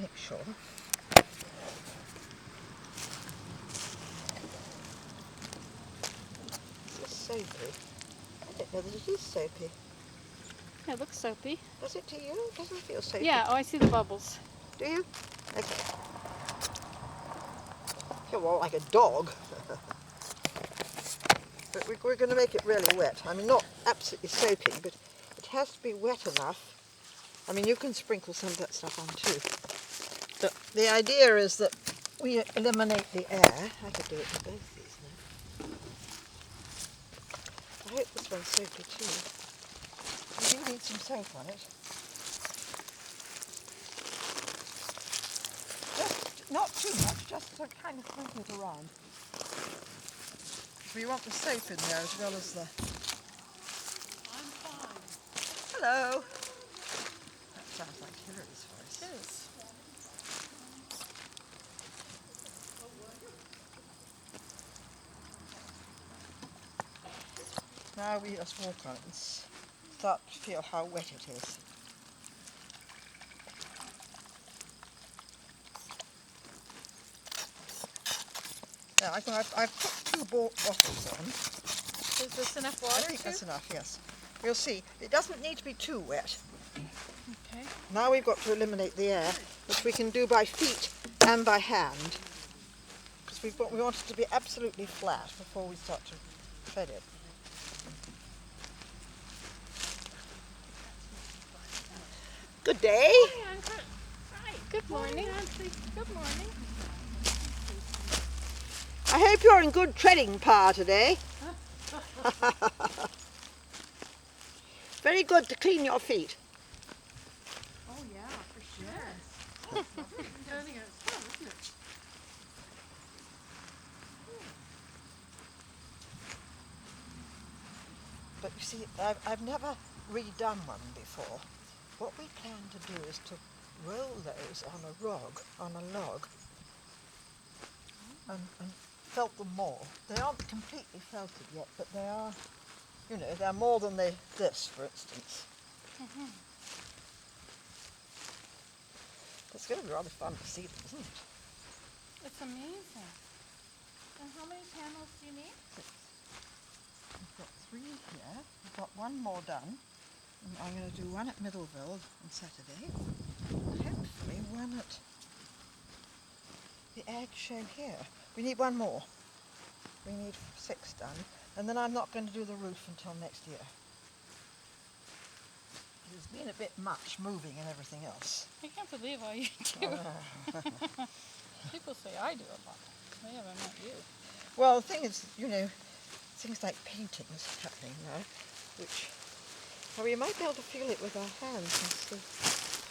make sure. Is this soapy? I don't know that it is soapy. It looks soapy. Does it to you? It doesn't feel soapy. Yeah, oh, I see the bubbles. Do you? Okay. Feel more like a dog. But we're going to make it really wet. I mean, not absolutely soaking, but it has to be wet enough. I mean, you can sprinkle some of that stuff on too. But the idea is that we eliminate the air. I could do it with both these now. I hope this one's soapy too. We do need some soap on it. Just not too much, just to kind of sprinkle it around. We want the soap in there as well as the... I'm fine. Hello! That sounds like Hillary's voice. It is. Now we just walk on it and start to feel how wet it is. Now I've put 2 bottles on. Is this enough water? I think that's enough, yes. We'll see. It doesn't need to be too wet. Okay. Now we've got to eliminate the air, which we can do by feet and by hand. Because we want it to be absolutely flat before we start to tread it. Good day. Right. Good morning. Good morning. I hope you're in good treading power today. Very good to clean your feet. Oh yeah, for sure. But you see, I've never redone one before. What we plan to do is to roll those on a log, and felt them more. They aren't completely felted yet, but they are, you know, they're more than this, for instance. Mm-hmm. It's going to be rather fun to see them, isn't it? It's amazing. And how many panels do you need? 6. We've got 3 here. We've got 1 more done. And I'm going to do 1 at Middleville on Saturday. And hopefully 1 at the egg show here. We need 1 more. We need 6 done. And then I'm not going to do the roof until next year. There's been a bit much moving and everything else. I can't believe all you do. People say I do a lot. They haven't met you. Well, the thing is, you know, things like paintings happening now, which, well, we might be able to feel it with our hands and see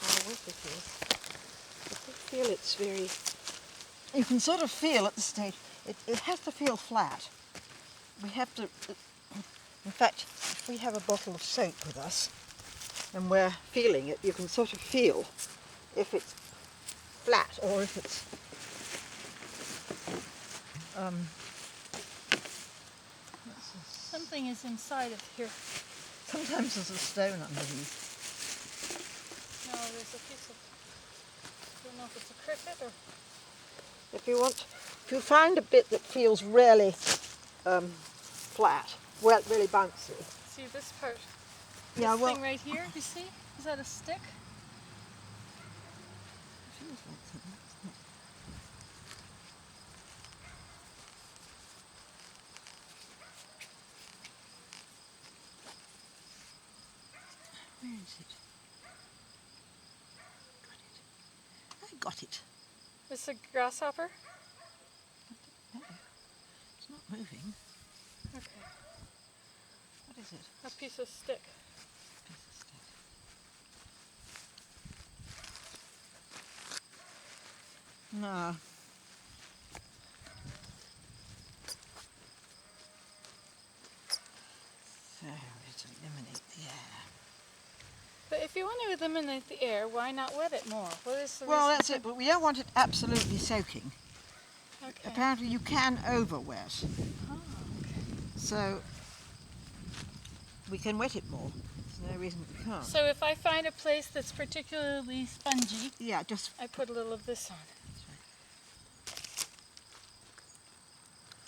how wet it is. But we feel it's very, you can sort of feel at the stage, it has to feel flat. We have to, in fact, if we have a bottle of soap with us and we're feeling it, you can sort of feel if it's flat or if it's Something is inside of here. sometimes there's a stone underneath. No, there's a piece of, I don't know if it's a cricket or... If you find a bit that feels really flat, well, really bouncy. See this part? Yeah, This well, thing right here, you see? Is that a stick? feels like something, doesn't it? Where is it? Got it. I got it. It's a grasshopper? No, it's not moving. Okay. What is it? A piece of stick. Piece of stick. No. So, let's eliminate the air. But if you want to eliminate the air, why not wet it more? What is the Well, reason? that's it, but we don't want it absolutely soaking. Okay. Apparently you can over wet. Oh, okay. So we can wet it more. It's no reason we can't. So if I find a place that's particularly spongy, Yeah, just I put a little of this on.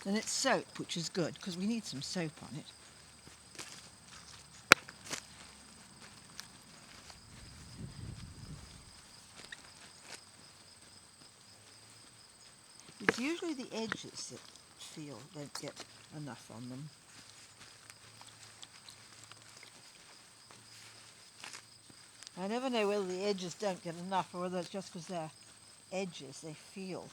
and it's soap, which is good because we need some soap on it. It's usually the edges that don't get enough on them. I never know whether the edges don't get enough or whether it's just because they're edges, they feel.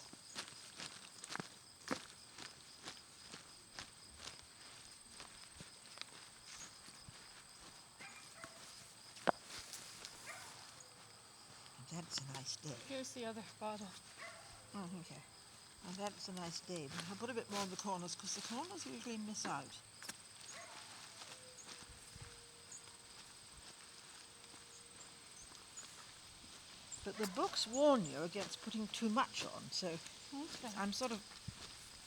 That's a nice day. Here's the other bottle. Oh, okay. And that's a nice day. But I'll put a bit more in the corners because the corners usually miss out. But the books warn you against putting too much on, so Okay. I'm sort of...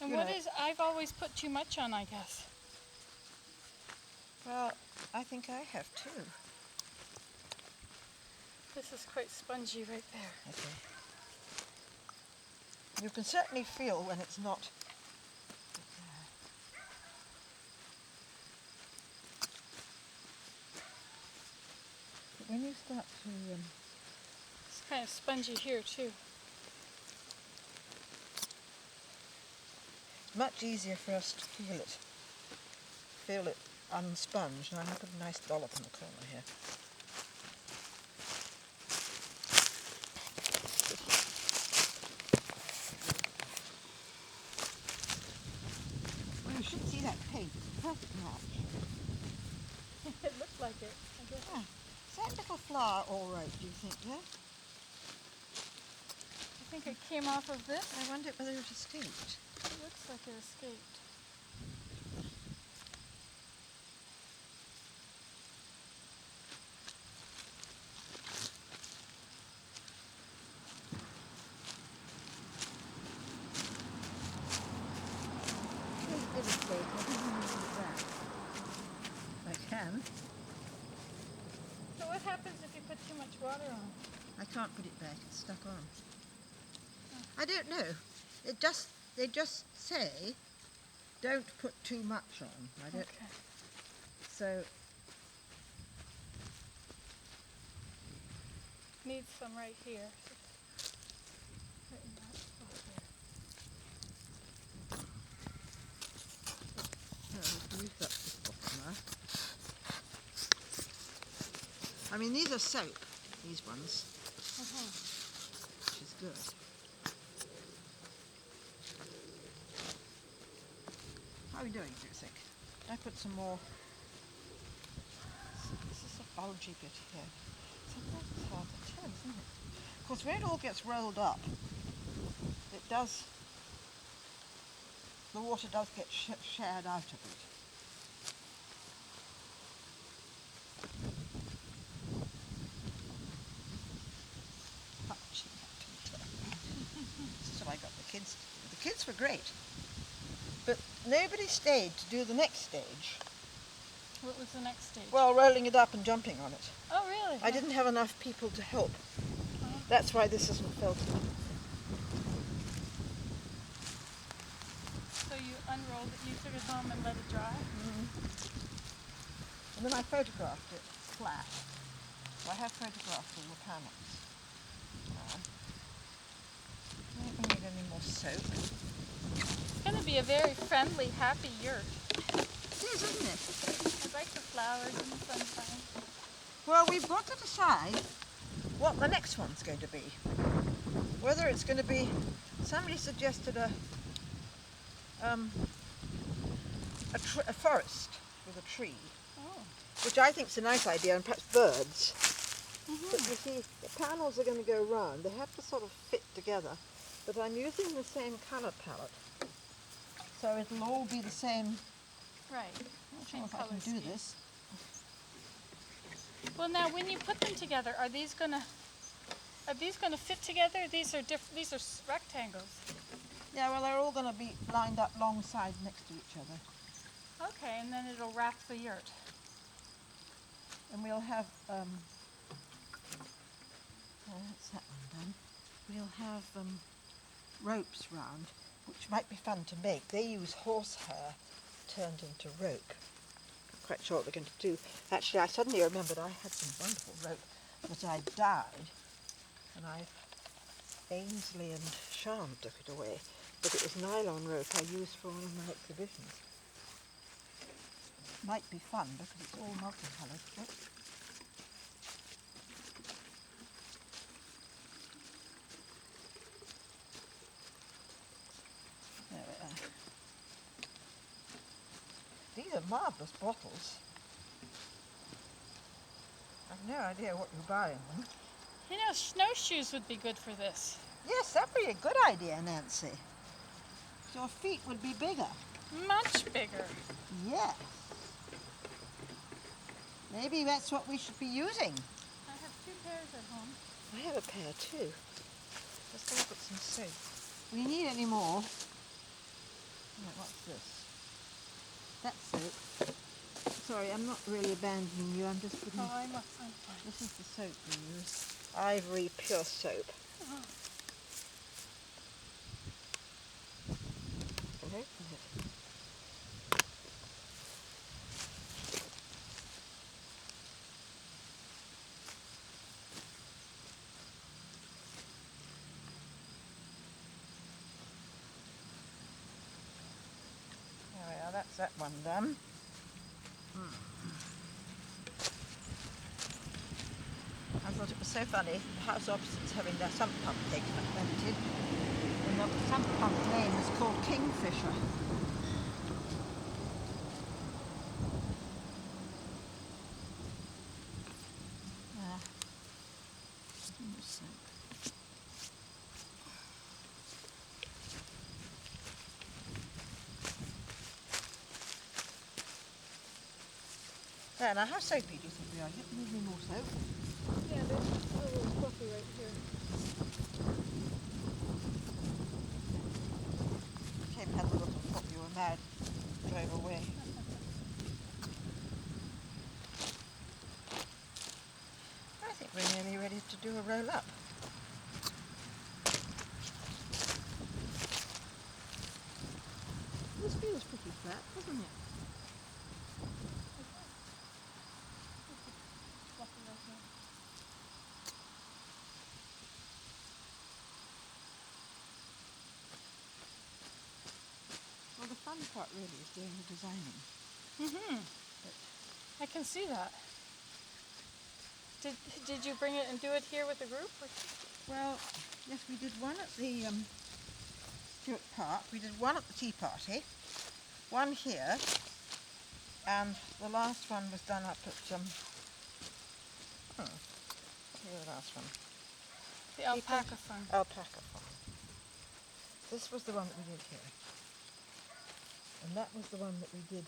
And you what know, is, I've always put too much on, I guess. well, I think I have too. This is quite spongy right there. Okay. You can certainly feel when it's not... But when you start to... It's kind of spongy here too. It's much easier for us to feel it unsponged. And I put a nice dollop in the corner here. Well, you should see that paint. It's a perfect match. It looked like it, I guess. Yeah. Is that little flower all right, do you think, yeah? I think it came off of this. I wonder whether it escaped. It looks like it escaped. It escaped. I think I'm going to put it back. I can. So what happens if you put too much water on? I can't put it back. It's stuck on. I don't know. They just say don't put too much on. I don't. Okay. So Needs some right here. Right in that spot there. we've used up this bottom now. I mean, these are soap. These ones, which is good. How are we doing, do you think? I put some more. This is a bulgy bit here. Sometimes it's hard to tell, isn't it? Of course, when it all gets rolled up, it does. The water does get shared out of it. This is what I got the kids. The kids were great. But nobody stayed to do the next stage. What was the next stage? Well, rolling it up and jumping on it. Oh, really? I didn't have enough people to help. Oh. That's why this isn't filled. So you unrolled it, you took it home and let it dry? And then I photographed it flat. So I have photographed all the panels. I don't need any more soap. It's going to be a very friendly, happy yurt. It is, isn't it? I like the flowers and the sunshine. Well, we've got to decide what the next one's going to be. Whether it's going to be, somebody suggested a forest with a tree, Oh. which I think is a nice idea, and perhaps birds. But you see, the panels are going to go round. They have to sort of fit together. But I'm using the same colour palette, so it'll all be the same. Right. I'm not sure Same if I colour can do scheme. this. Well, now when you put them together, are these gonna fit together? These are rectangles. Yeah, well, they're all going to be lined up long side next to each other. Okay, and then it'll wrap the yurt. And we'll have, that's that one done. We'll have ropes round, which might be fun to make. They use horsehair turned into rope. Not quite sure what they're going to do. Actually, I suddenly remembered I had some wonderful rope, but I died, and Ainsley and Sharm took it away. But it was nylon rope I used for one of my exhibitions. Might be fun because it's all multicoloured. Look. There we are. These are marvellous bottles. I've no idea what you're buying them. You know, snowshoes would be good for this. Yes, that'd be a good idea, Nancy. Your feet would be bigger. Much bigger. Yes. Maybe that's what we should be using. I have 2 pairs at home. I have a pair too. Let's go put some soap. Do we need any more? Right, what's this? That's soap. Sorry, I'm not really abandoning you. I'm just putting. Oh, I'm fine. This is the soap we use. Ivory pure soap. Oh. Okay. There we are, that's that one done. I thought it was so funny, the house opposite's having their sump pump taken and rented, and the sump pump name is called Kingfisher. There. There, now how soapy do you think we are? You need any more soap? Yeah, there's a little fluffy right here. Came had a look and thought you were mad, drove away. I think we're nearly ready to do a roll up. This feels pretty flat, doesn't it? Fluffy right here. Well, the fun part really is doing the designing. I can see that. Did you bring it and do it here with the group? Or? Well, yes, we did one at the Stewart Park, we did one at the tea party, one here, and the last one was done up at, where's the last one? The alpaca farm. Alpaca farm. This was the one that we did here. And that was the one that we did.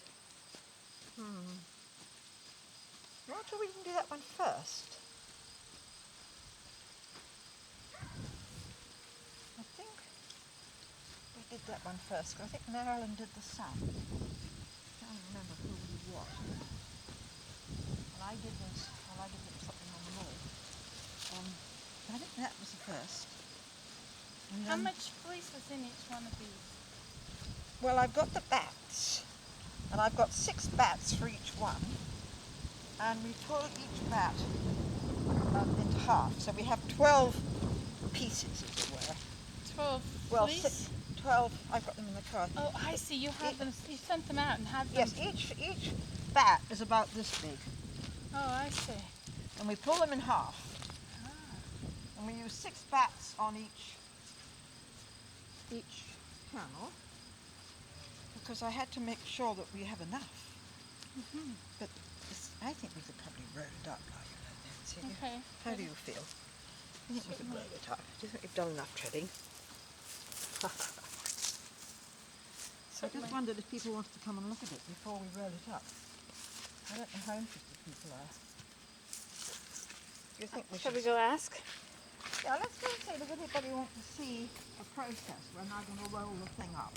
Not sure we can do that one first. I think we did that one first. I think Marilyn did the sun. I can't remember who did what. And I did this, well, I did something on the wall. I think that was the first. And How then- much fleece was in each one of these? Well, I've got the bats, and I've got 6 bats for each one, and we pull each bat into half, so we have 12 pieces, as it were. 12 Well, fleece? 12. I've got them in the car. Oh, I see. You have them. You sent them out and had them. Yes, each bat is about this big, Oh, I see. and we pull them in half, Ah. and we use 6 bats on each panel, because I had to make sure that we have enough. But I think we could probably roll it up like that, Nancy. Okay. How do you feel? I think we could roll it up. Do you think we've done enough treading? I just wondered if people wanted to come and look at it before we roll it up. I don't know how interested people are. Do you think we Shall should? we go ask? Yeah, let's go and see. Does anybody want to see a process when I'm going to roll the thing up?